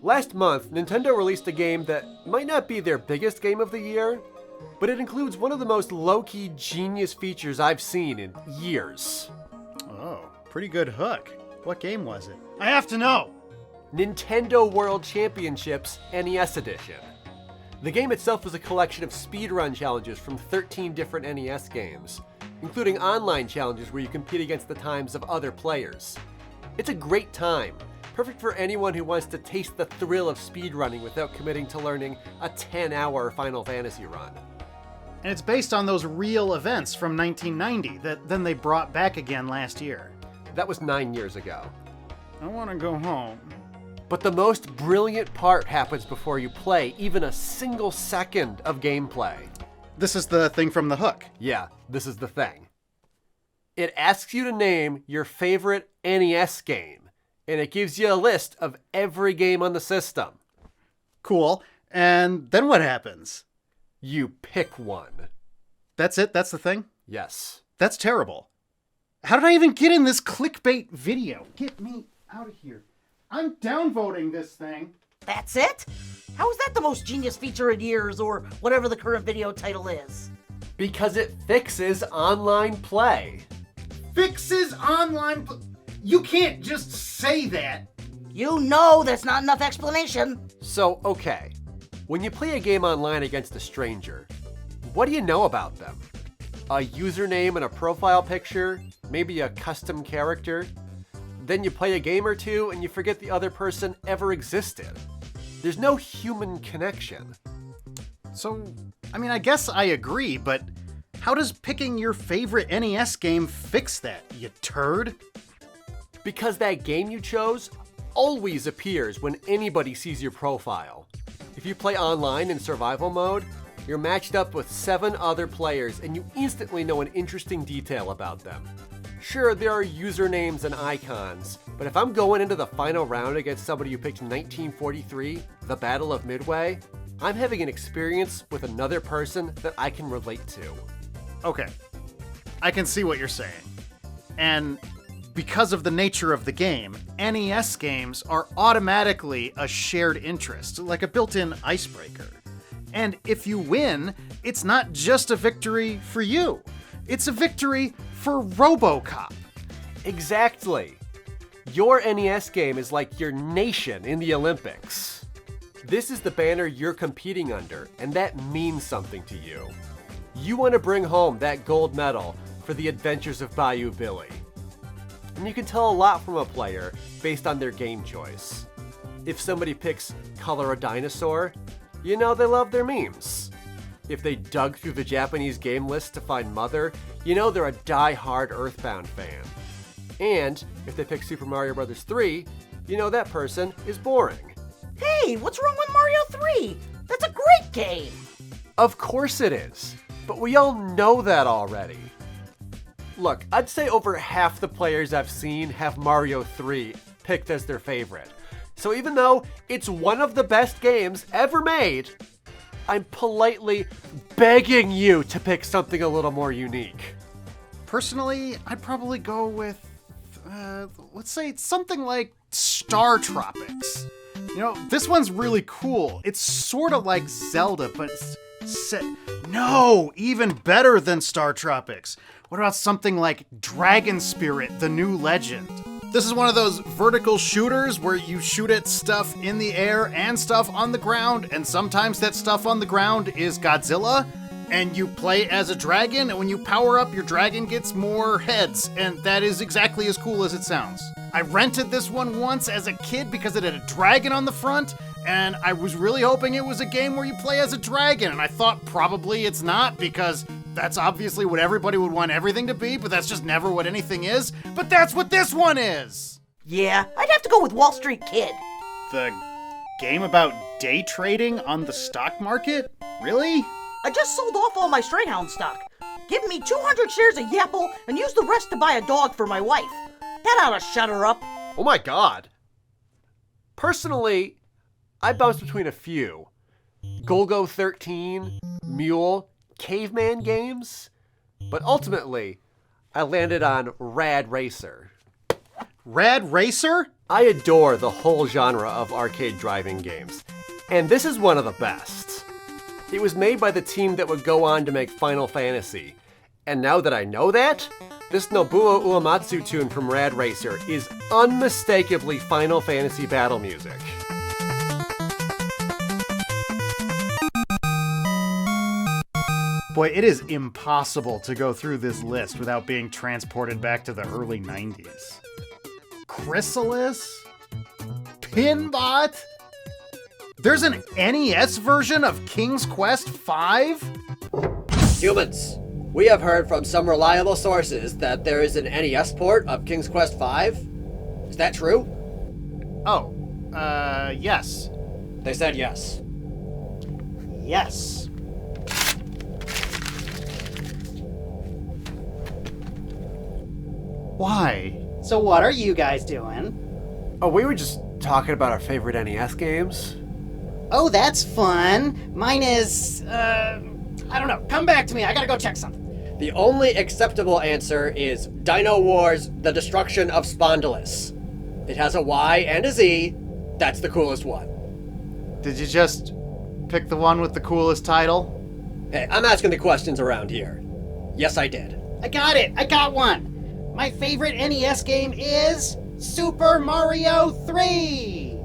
Last month, Nintendo released a game that might not be their biggest game of the year, but it includes one of the most low-key genius features I've seen in years. Oh, pretty good hook. What game was it? I have to know! Nintendo World Championships NES Edition. The game itself was a collection of speedrun challenges from 13 different NES games, including online challenges where you compete against the times of other players. It's a great time, perfect for anyone who wants to taste the thrill of speedrunning without committing to learning a 10-hour Final Fantasy run. And it's based on those real events from 1990 that then they brought back again last year. That was 9 years ago. I want to go home. But the most brilliant part happens before you play even a single second of gameplay. This is the thing from the hook. Yeah, this is the thing. It asks you to name your favorite NES game, and it gives you a list of every game on the system. Cool. And then what happens? You pick one. That's it? That's the thing? Yes. That's terrible. How did I even get in this clickbait video? Get me out of here. I'm downvoting this thing. That's it? How is that the most genius feature in years, or whatever the current video title is? Because it fixes online play. Fixes online... You can't just say that. You know that's not enough explanation. So, okay. When you play a game online against a stranger, what do you know about them? A username and a profile picture? Maybe a custom character? Then you play a game or two and you forget the other person ever existed. There's no human connection. So, I guess I agree, but how does picking your favorite NES game fix that, you turd? Because that game you chose always appears when anybody sees your profile. If you play online in survival mode, you're matched up with 7 other players and you instantly know an interesting detail about them. Sure, there are usernames and icons, but if I'm going into the final round against somebody who picked 1943, the Battle of Midway, I'm having an experience with another person that I can relate to. Okay, I can see what you're saying. And because of the nature of the game, NES games are automatically a shared interest, like a built-in icebreaker. And if you win, it's not just a victory for you. It's a victory for RoboCop. Exactly. Your NES game is like your nation in the Olympics. This is the banner you're competing under, and that means something to you. You want to bring home that gold medal for the adventures of Bayou Billy. And you can tell a lot from a player based on their game choice. If somebody picks Color a Dinosaur, you know they love their memes. If they dug through the Japanese game list to find Mother, you know they're a die-hard Earthbound fan. And if they pick Super Mario Bros. 3, you know that person is boring. Hey, what's wrong with Mario 3? That's a great game! Of course it is, but we all know that already. Look, I'd say over half the players I've seen have Mario 3 picked as their favorite. So even though it's one of the best games ever made, I'm politely begging you to pick something a little more unique. Personally, I'd probably go with, let's say something like Star Tropics. You know, this one's really cool. It's sort of like Zelda, but no, even better than Star Tropics. What about something like Dragon Spirit, the New Legend? This is one of those vertical shooters where you shoot at stuff in the air and stuff on the ground, and sometimes that stuff on the ground is Godzilla, and you play as a dragon, and when you power up, your dragon gets more heads, and that is exactly as cool as it sounds. I rented this one once as a kid because it had a dragon on the front, and I was really hoping it was a game where you play as a dragon, and I thought probably it's not because that's obviously what everybody would want everything to be, but that's just never what anything is. But that's what this one is! Yeah, I'd have to go with Wall Street Kid. The game about day trading on the stock market? Really? I just sold off all my Strayhound stock. Give me 200 shares of Yapple and use the rest to buy a dog for my wife. That ought to shut her up. Oh my god. Personally, I bounced between a few. Golgo 13, Mule, Caveman games, but ultimately, I landed on Rad Racer. Rad Racer? I adore the whole genre of arcade driving games, and this is one of the best. It was made by the team that would go on to make Final Fantasy, and now that I know that, this Nobuo Uematsu tune from Rad Racer is unmistakably Final Fantasy battle music. Boy, it is impossible to go through this list without being transported back to the early 90s. Chrysalis? Pinbot? There's an NES version of King's Quest V? Humans, we have heard from some reliable sources that there is an NES port of King's Quest V. Is that true? Oh, yes. They said yes. Yes. Why? So what are you guys doing? Oh, we were just talking about our favorite NES games. Oh, that's fun. Mine is, I don't know. Come back to me. I gotta go check something. The only acceptable answer is Dino Wars: The Destruction of Spondylus. It has a Y and a Z. That's the coolest one. Did you just pick the one with the coolest title? Hey, I'm asking the questions around here. Yes, I did. I got it. I got one. My favorite NES game is Super Mario 3.